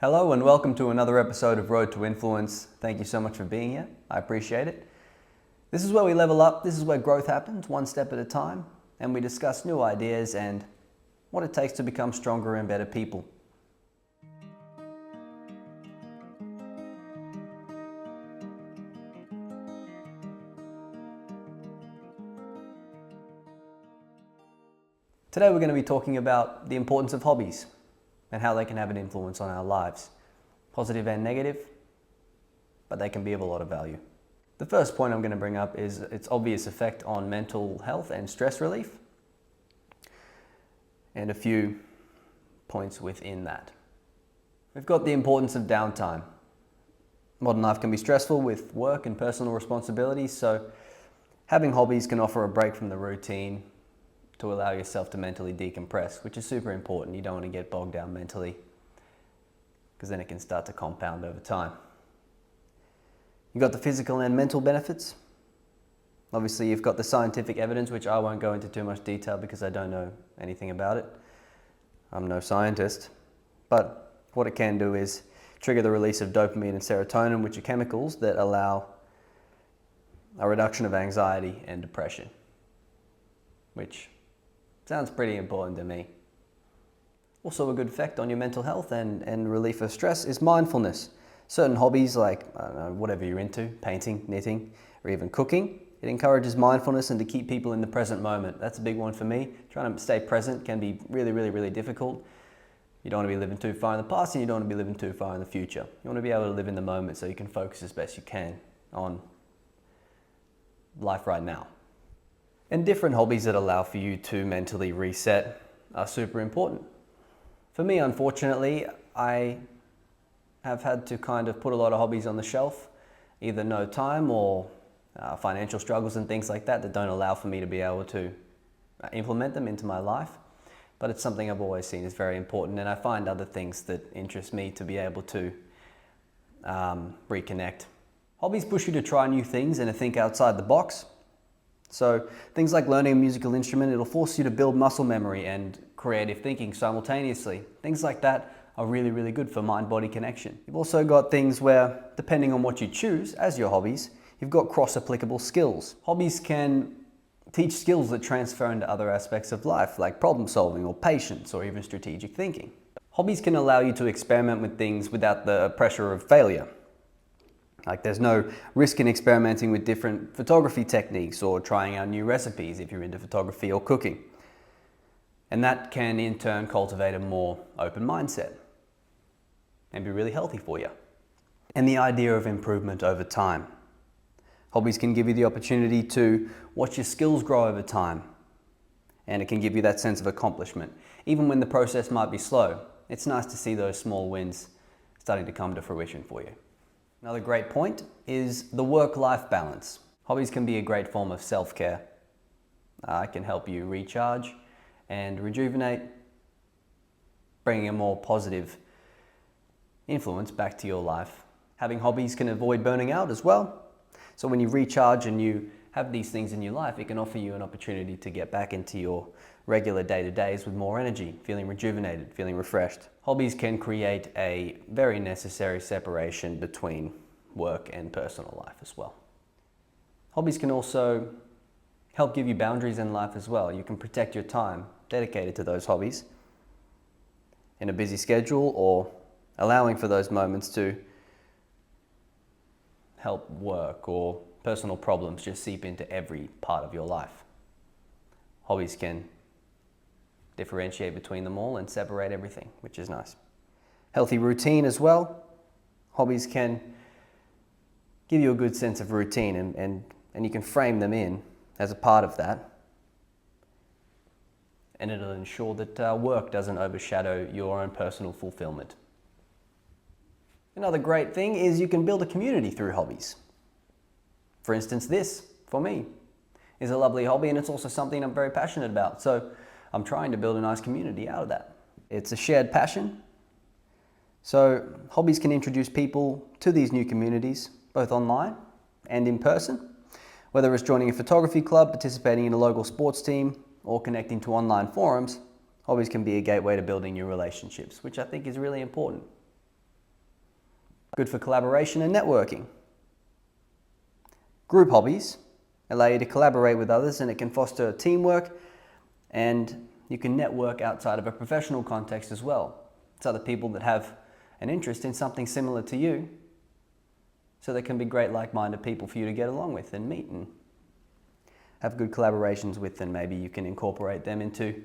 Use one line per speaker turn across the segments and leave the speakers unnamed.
Hello and welcome to another episode of Road to Influence. Thank you so much for being here. I appreciate it. This is where we level up, this is where growth happens, one step at a time, and we discuss new ideas and what it takes to become stronger and better people. Today we're going to be talking about the importance of hobbies and how they can have an influence on our lives. Positive and negative, but they can be of a lot of value. The first point I'm going to bring up is its obvious effect on mental health and stress relief, and a few points within that. We've got the importance of downtime. Modern life can be stressful with work and personal responsibilities, so having hobbies can offer a break from the routine to allow yourself to mentally decompress, which is super important. You don't want to get bogged down mentally, because then it can start to compound over time. You've got the physical and mental benefits. Obviously, you've got the scientific evidence, which I won't go into too much detail because I don't know anything about it. I'm no scientist. But what it can do is trigger the release of dopamine and serotonin, which are chemicals that allow a reduction of anxiety and depression, which sounds pretty important to me. Also, a good effect on your mental health and relief of stress is mindfulness. Certain hobbies like, I don't know, whatever you're into, painting, knitting, or even cooking, it encourages mindfulness and to keep people in the present moment. That's a big one for me. Trying to stay present can be really difficult. You don't want to be living too far in the past and you don't want to be living too far in the future. You want to be able to live in the moment so you can focus as best you can on life right now. And different hobbies that allow for you to mentally reset are super important. For me, unfortunately, I have had to kind of put a lot of hobbies on the shelf, either no time or financial struggles and things like that don't allow for me to be able to implement them into my life. But it's something I've always seen as very important, and I find other things that interest me to be able to reconnect. Hobbies push you to try new things and to think outside the box. So things like learning a musical instrument, it'll force you to build muscle memory and creative thinking simultaneously. Things like that are really good for mind-body connection. You've also got things where, depending on what you choose as your hobbies, you've got cross-applicable skills. Hobbies can teach skills that transfer into other aspects of life, like problem solving or patience or even strategic thinking. Hobbies can allow you to experiment with things without the pressure of failure. Like there's no risk in experimenting with different photography techniques or trying out new recipes if you're into photography or cooking. And that can in turn cultivate a more open mindset and be really healthy for you. And the idea of improvement over time. Hobbies can give you the opportunity to watch your skills grow over time, and it can give you that sense of accomplishment. Even when the process might be slow, it's nice to see those small wins starting to come to fruition for you. Another great point is the work-life balance. Hobbies can be a great form of self-care. It can help you recharge and rejuvenate, bringing a more positive influence back to your life. Having hobbies can avoid burning out as well. So when you recharge and you have these things in your life, it can offer you an opportunity to get back into your regular day-to-days with more energy, feeling rejuvenated, feeling refreshed. Hobbies can create a very necessary separation between work and personal life as well. Hobbies can also help give you boundaries in life as well. You can protect your time dedicated to those hobbies in a busy schedule, or allowing for those moments to help work or personal problems just seep into every part of your life. Hobbies can differentiate between them all and separate everything, which is nice. Healthy routine as well. Hobbies can give you a good sense of routine and you can frame them in as a part of that. And it'll ensure that work doesn't overshadow your own personal fulfillment. Another great thing is you can build a community through hobbies. For instance, this, for me, is a lovely hobby, and it's also something I'm very passionate about. So I'm trying to build a nice community out of that. It's a shared passion. So hobbies can introduce people to these new communities, both online and in person. Whether it's joining a photography club, participating in a local sports team, or connecting to online forums, hobbies can be a gateway to building new relationships, which I think is really important. Good for collaboration and networking. Group hobbies allow you to collaborate with others, and it can foster teamwork, and you can network outside of a professional context as well. It's other people that have an interest in something similar to you, so they can be great like-minded people for you to get along with and meet and have good collaborations with, and maybe you can incorporate them into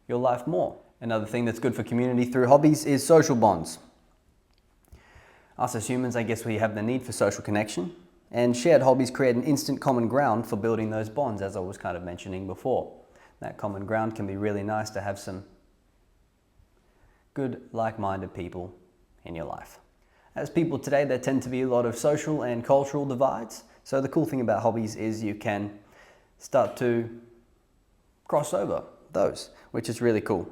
your life more. Another thing that's good for community through hobbies is social bonds. Us as humans, I guess we have the need for social connection, and shared hobbies create an instant common ground for building those bonds, as I was kind of mentioning before. That common ground can be really nice to have some good like-minded people in your life. As people today, there tend to be a lot of social and cultural divides, so the cool thing about hobbies is you can start to cross over those, which is really cool.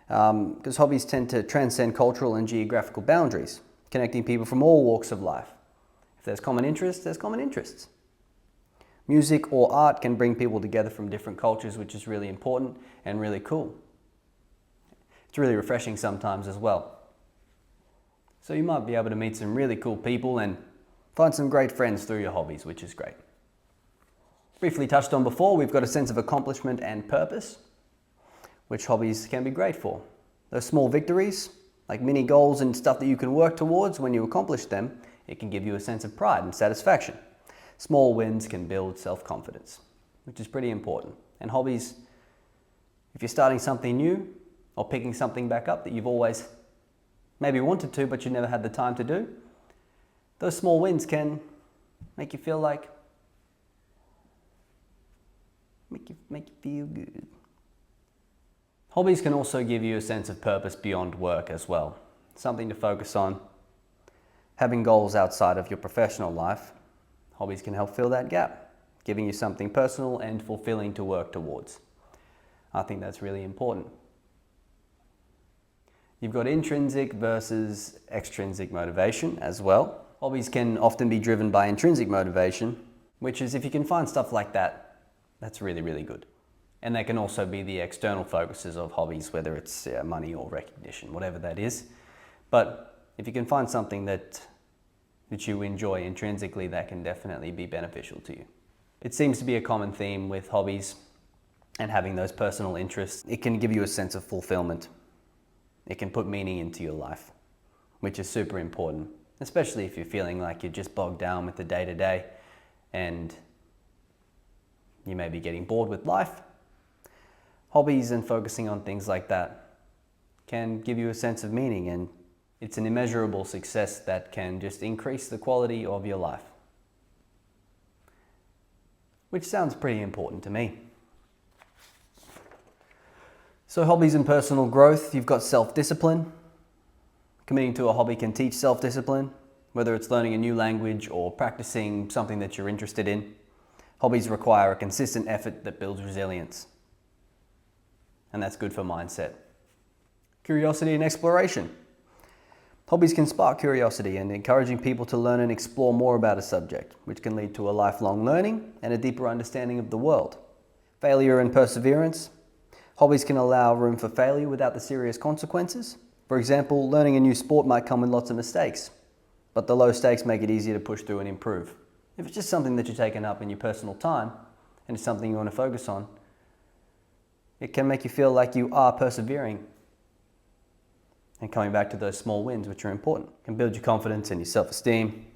Because hobbies tend to transcend cultural and geographical boundaries, connecting people from all walks of life. If there's common interests, there's common interests. Music or art can bring people together from different cultures, which is really important and really cool. It's really refreshing sometimes as well. So you might be able to meet some really cool people and find some great friends through your hobbies, which is great. Briefly touched on before, we've got a sense of accomplishment and purpose, which hobbies can be great for. Those small victories, like mini goals and stuff that you can work towards, when you accomplish them, it can give you a sense of pride and satisfaction. Small wins can build self-confidence, which is pretty important. And hobbies, if you're starting something new or picking something back up that you've always maybe wanted to, but you never had the time to do, those small wins can make you feel like, make you feel good. Hobbies can also give you a sense of purpose beyond work as well. Something to focus on. Having goals outside of your professional life, hobbies can help fill that gap, giving you something personal and fulfilling to work towards. I think that's really important. You've got intrinsic versus extrinsic motivation as well. Hobbies can often be driven by intrinsic motivation, which is, if you can find stuff like that, that's really, really good. And they can also be the external focuses of hobbies, whether it's money or recognition, whatever that is. But if you can find something that you enjoy intrinsically, that can definitely be beneficial to you. It seems to be a common theme with hobbies and having those personal interests. It can give you a sense of fulfillment. It can put meaning into your life, which is super important, especially if you're feeling like you're just bogged down with the day-to-day and you may be getting bored with life. Hobbies and focusing on things like that can give you a sense of meaning, and it's an immeasurable success that can just increase the quality of your life, which sounds pretty important to me. So hobbies and personal growth, you've got self-discipline. Committing to a hobby can teach self-discipline, whether it's learning a new language or practicing something that you're interested in. Hobbies require a consistent effort that builds resilience, and that's good for mindset. Curiosity and exploration. Hobbies can spark curiosity and encouraging people to learn and explore more about a subject, which can lead to a lifelong learning and a deeper understanding of the world. Failure and perseverance. Hobbies can allow room for failure without the serious consequences. For example, learning a new sport might come with lots of mistakes, but the low stakes make it easier to push through and improve. If it's just something that you're taking up in your personal time and it's something you want to focus on, it can make you feel like you are persevering and coming back to those small wins, which are important. It can build your confidence and your self-esteem.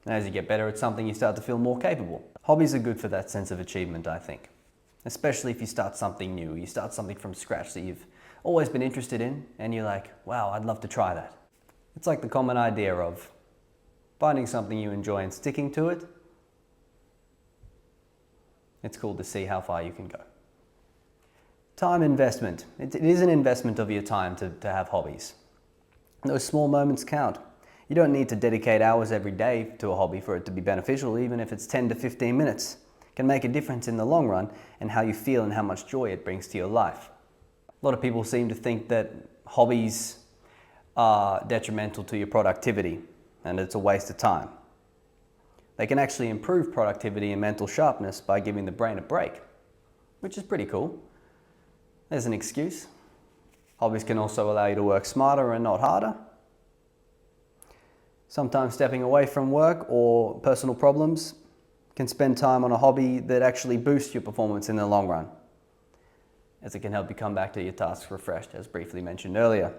And as you get better at something, you start to feel more capable. Hobbies are good for that sense of achievement, I think. Especially if you start something new, you start something from scratch that you've always been interested in, and you're like, wow, I'd love to try that. It's like the common idea of finding something you enjoy and sticking to it. It's cool to see how far you can go. Time investment. It is an investment of your time to have hobbies. Those small moments count. You don't need to dedicate hours every day to a hobby for it to be beneficial, even if it's 10 to 15 minutes. It can make a difference in the long run in how you feel and how much joy it brings to your life. A lot of people seem to think that hobbies are detrimental to your productivity and it's a waste of time. They can actually improve productivity and mental sharpness by giving the brain a break, which is pretty cool. There's an excuse. Hobbies can also allow you to work smarter and not harder. Sometimes stepping away from work or personal problems can spend time on a hobby that actually boosts your performance in the long run, as it can help you come back to your tasks refreshed, as briefly mentioned earlier.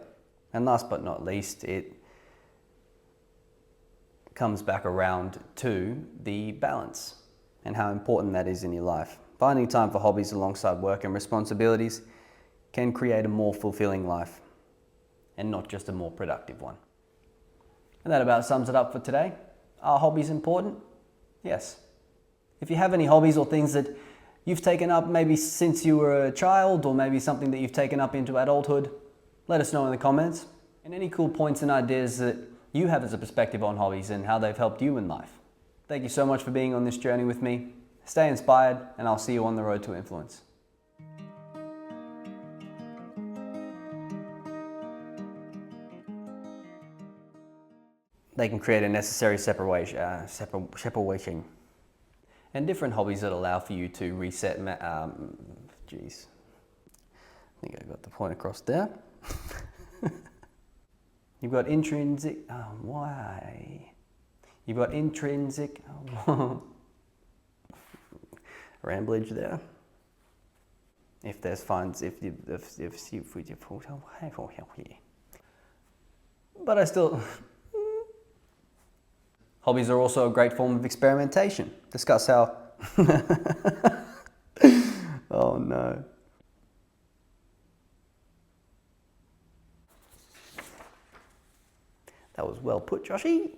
And last but not least, it comes back around to the balance and how important that is in your life. Finding time for hobbies alongside work and responsibilities can create a more fulfilling life and not just a more productive one. And that about sums it up for today. Are hobbies important? Yes. If you have any hobbies or things that you've taken up maybe since you were a child, or maybe something that you've taken up into adulthood, let us know in the comments. And any cool points and ideas that you have as a perspective on hobbies and how they've helped you in life. Thank you so much for being on this journey with me. Stay inspired, and I'll see you on the road to influence. They can create a necessary separation. And different hobbies that allow for you to reset. Geez, I think I got the point across there. You've got intrinsic. Why? You've got intrinsic. Ramblage there. If there's funds, but I still. Hobbies are also a great form of experimentation. Discuss how. Oh no. That was well put, Joshy.